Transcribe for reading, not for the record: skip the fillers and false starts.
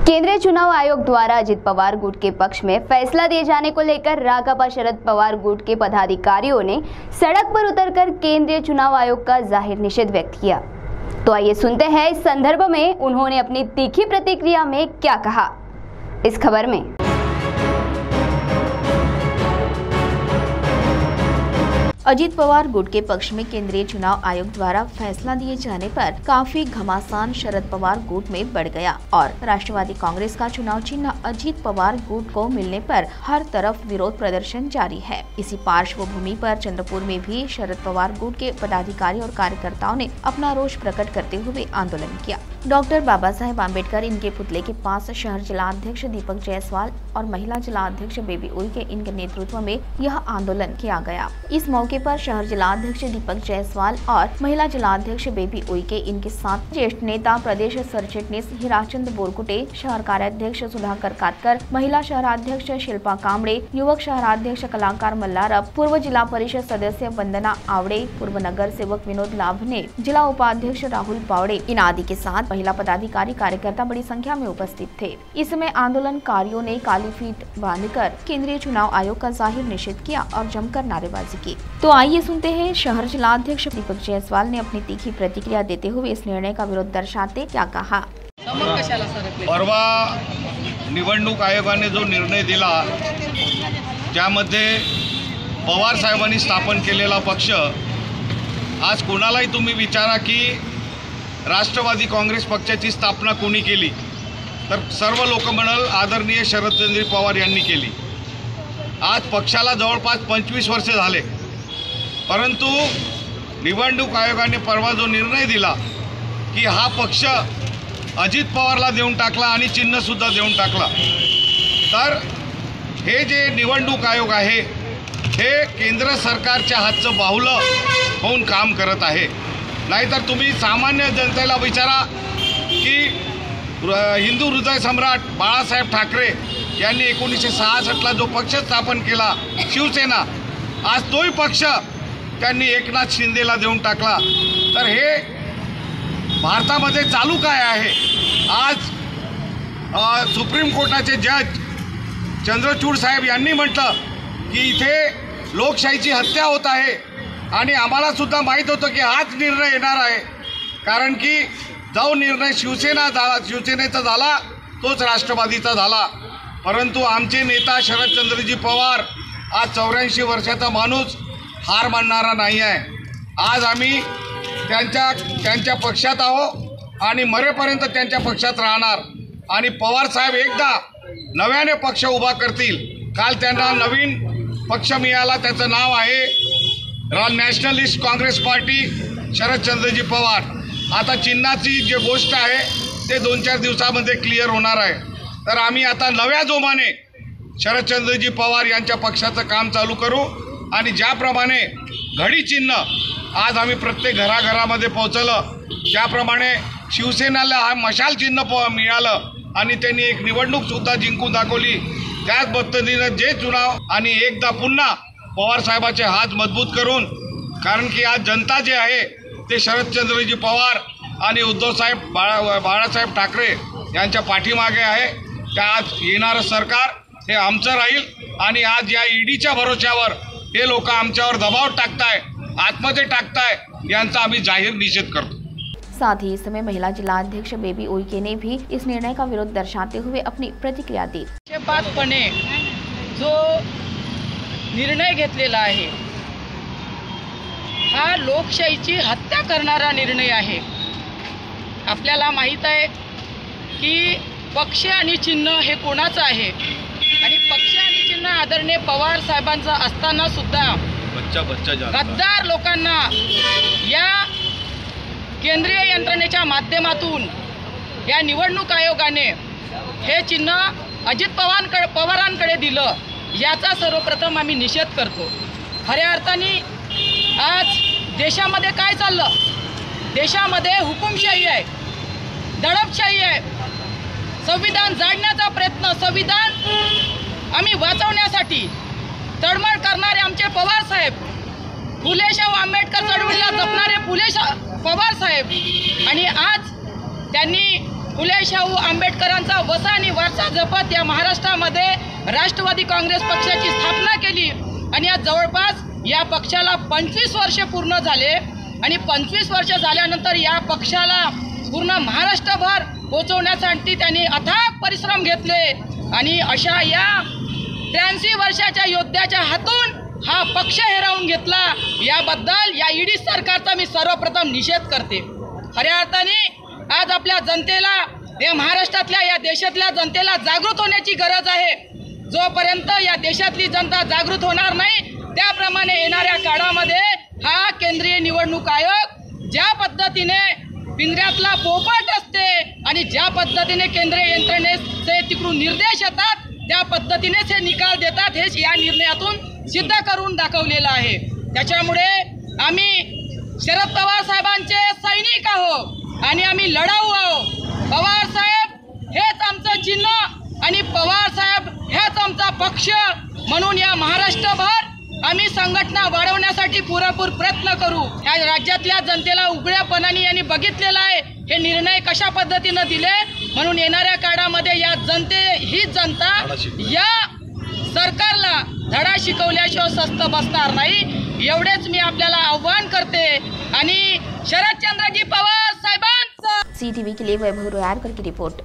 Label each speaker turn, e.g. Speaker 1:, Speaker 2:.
Speaker 1: केंद्रीय चुनाव आयोग द्वारा अजित पवार गुट के पक्ष में फैसला दिए जाने को लेकर राकांपा शरद पवार गुट के पदाधिकारियों ने सड़क पर उतरकर केंद्रीय चुनाव आयोग का जाहिर निषेध व्यक्त किया। तो आइए सुनते हैं इस संदर्भ में उन्होंने अपनी तीखी प्रतिक्रिया में क्या कहा। इस खबर में
Speaker 2: अजित पवार गुट के पक्ष में केंद्रीय चुनाव आयोग द्वारा फैसला दिए जाने पर काफी घमासान शरद पवार गुट में बढ़ गया और राष्ट्रवादी कांग्रेस का चुनाव चिन्ह अजित पवार गुट को मिलने पर हर तरफ विरोध प्रदर्शन जारी है। इसी पार्श्वभूमि पर चंद्रपुर में भी शरद पवार गुट के पदाधिकारी और कार्यकर्ताओं ने अपना रोष प्रकट करते हुए आंदोलन किया। डॉक्टर बाबा साहेब आम्बेडकर इनके पुतले के पास शहर जिला अध्यक्ष दीपक जायसवाल और महिला जिला अध्यक्ष बेबी उइके इनके नेतृत्व में यह आंदोलन किया गया। इस मौके पर शहर जिला अध्यक्ष दीपक जायसवाल और महिला जिला अध्यक्ष बेबी उइके इनके साथ ज्येष्ठ नेता प्रदेश सरचिटनीस हीराचंद बोरकुटे, शहर कार्याध्यक्ष सुधाकर कातकर, महिला शहराध्यक्ष शिल्पा कांबड़े, युवक शहराध्यक्ष कलाकार मल्लारप, पूर्व जिला परिषद सदस्य वंदना आवड़े, पूर्व नगर सेवक विनोद लाभने, जिला उपाध्यक्ष राहुल पावड़े इन आदि के साथ महिला पदाधिकारी कार्यकर्ता बड़ी संख्या में उपस्थित थे। इसमें आंदोलनकारियों ने काली फीत बांधकर केंद्रीय चुनाव आयोग का जाहिर निषेध किया और जमकर नारेबाजी की। तो आइए सुनते हैं शहर जिला अध्यक्ष दीपक जायसवाल ने अपनी तीखी प्रतिक्रिया देते हुए इस निर्णय का विरोध दर्शाते क्या कहा।
Speaker 3: परवा निवडणूक आयोगाने जो निर्णय दिला त्यामध्ये पवार साहेबांनी स्थापन केलेला पक्ष आज कोणालाही तुम्ही विचारा की राष्ट्रवादी काँग्रेस पक्षाची स्थापना कोणी केली तर सर्व लोक म्हणाल आदरणीय शरदचंद्र पवार यांनी केली। आज पक्षाला जवळपास 25 वर्षे झाले, परंतु निवडणूक आयोगाने परवा जो निर्णय दिला की हा पक्ष अजित पवारला देऊन टाकला आणि चिन्ह सुद्धा देऊन टाकला, तर हे जे निवडणूक आयोग आहे हे केंद्र सरकारच्या हातचं बाहुलं होऊन काम करत आहे। नाहीतर तुम्ही सामान्य जनतेला विचारा की हिंदू हृदय सम्राट बाळासाहेब ठाकरे यांनी 1966ला जो पक्ष स्थापन केला शिवसेना, आज तोही पक्ष त्यांनी एकनाथ शिंदेला देऊन टाकला। तर हे भारतामध्ये चालू काय आहे? आज सुप्रीम कोर्टाचे जज चंद्रचूड साहेब यांनी म्हटलं की इथे लोकशाहीची हत्या होत आहे आणि आम्हाला सुद्धा माहीत होतं की हाच निर्णय येणार आहे, कारण की जो निर्णय शिवसेनेचा झाला तोच राष्ट्रवादीचा झाला। परंतु आमचे नेता शरदचंद्रजी पवार आज 84 वर्षाचा माणूस हार मानणारा नाही आहे। आज आम्ही त्यांच्या पक्षात आहोत आणि मरेपर्यंत त्यांच्या पक्षात राहणार आणि पवार साहेब एकदा नव्याने पक्ष उभा करतील। काल त्यांना नवीन पक्ष मिळाला, त्याचं नाव आहे नॅशनलिस्ट काँग्रेस पार्टी शरदचंद्रजी पवार। आता चिन्हाची जी गोष्ट आहे ते 2-4 दिवसामध्ये क्लिअर होणार आहे। तर आम्ही आता नव्या जोमाने शरदचंद्रजी पवार यांच्या पक्षाचं काम चालू करू आणि ज्याप्रमाणे घडी चिन्ह आज आम्ही प्रत्येक घराघरामध्ये पोहोचलं, त्याप्रमाणे शिवसेनेला हा मशाल चिन्ह मिळालं आणि त्यांनी एक निवडणूकसुद्धा जिंकून दाखवली। त्याच पद्धतीनं जे चुनाव आणि एकदा पुन्हा पवार साहेबाचे हात मजबूत करून, कारण की आज जनता जे आहे ते शरदचंद्रजी पवार आणि उद्धव साहेब बाळासाहेब ठाकरे यांच्या पाठीमागे आहे। त्या आज येणारं सरकार हे आमचं राहील आणि आज या ईडीच्या भरोश्यावर हे लोक आमच्यावर दबाव टाकताय, आतमध्ये टाकताय, यांचा आम्ही जाहीर निषेध करतो।
Speaker 2: साथ ही इस समय महिला जिला अध्यक्ष बेबी उइके ने भी इस निर्णय का विरोध दर्शाते हुए अपनी प्रतिक्रिया दी।
Speaker 4: पक्षपातपणे जो निर्णय घेतलेला आहे हा लोकशाहीची हत्या करणारा निर्णय आहे। आपल्याला माहीत आहे की पक्ष आणि चिन्ह हे कोणाचं आहे आणि पक्ष आणि चिन्ह आदरणीय पवार साहेबांचा असताना सुद्धा गद्दार लोकांना या केंद्रीय यंत्रणेच्या माध्यमातून या निवडणूक आयोगाने हे चिन्ह अजित पवारांकडे दिलं, याचा सर्वप्रथम आम्ही निषेध करतो। खऱ्या अर्थाने आज देशामध्ये काय चाललं? देशामध्ये हुकुमशाही आहे, दडपशाही आहे। संविधान जाळण्याचा प्रयत्न, संविधान आम्ही वाचवण्यासाठी तळमळ करणारे आमचे पवार साहेब, फुले शाहू आंबेडकर चळवळीला जपणारे पवार साहेब, आणि आज त्यांनी फुले शाहू आंबेडकरांचा वसा जपत या महाराष्ट्रामध्ये राष्ट्रवादी काँग्रेस पक्षाची स्थापना केली आणि आज जवळपास या पक्षाला 25 वर्षे पूर्ण झाले आणि 25 वर्ष झाल्यानंतर या पक्षाला पूर्ण महाराष्ट्रभर पोहोचवण्यासाठी त्यांनी अथक परिश्रम घेतले आणि अशा या 83 वर्षाच्या योद्ध्याच्या हातून हा पक्ष हिरावून घेतला, याबद्दल या ईडी सरकारचा मी सर्वप्रथम निषेध करते। खऱ्या अर्थाने आज आपल्या जनतेला, या महाराष्ट्रातल्या, या देशातल्या जनतेला जागृत होण्याची गरज आहे। जोपर्यंत या देशातली जनता जागृत होणार नाही, त्याप्रमाणे येणाऱ्या काळामध्ये हा केंद्रीय निवडणूक आयोग ज्या पद्धतीने पिंजऱ्यातला पोपट असते आणि ज्या पद्धतीने केंद्रीय यंत्रणेचे तिकडून निर्देश येतात त्या पद्धतीनेच हे निकाल देतात, हेच या निर्णयातून सिद्ध करून दाखवलेलं आहे। त्याच्यामुळे आम्ही शरद पवार साहेबांचे सैनिक आहोत आणि आम्ही लढाऊ आहोत। पवार साहेब हेच आमचं चिन्ह आणि पवार साहेब हेच आमचा पक्ष म्हणून या महाराष्ट्रभर आम्ही संघटना वाढवण्यासाठी पुरेपूर प्रयत्न करू। या राज्यातल्या जनतेला उघड्यापणाने यांनी बघितलेलं आहे हे निर्णय कशा पद्धतीनं दिले, म्हणून येणाऱ्या काळामध्ये या ही जनता या सरकारला धडा शिकवल्याशिवाय स्वस्थ बसणार नाही, एवढेच मी आपल्याला आव्हान करते। आणि शरदचंद्रजी पवार साहेबांचा
Speaker 2: CTV के लिए वैभव रोयारकर की रिपोर्ट।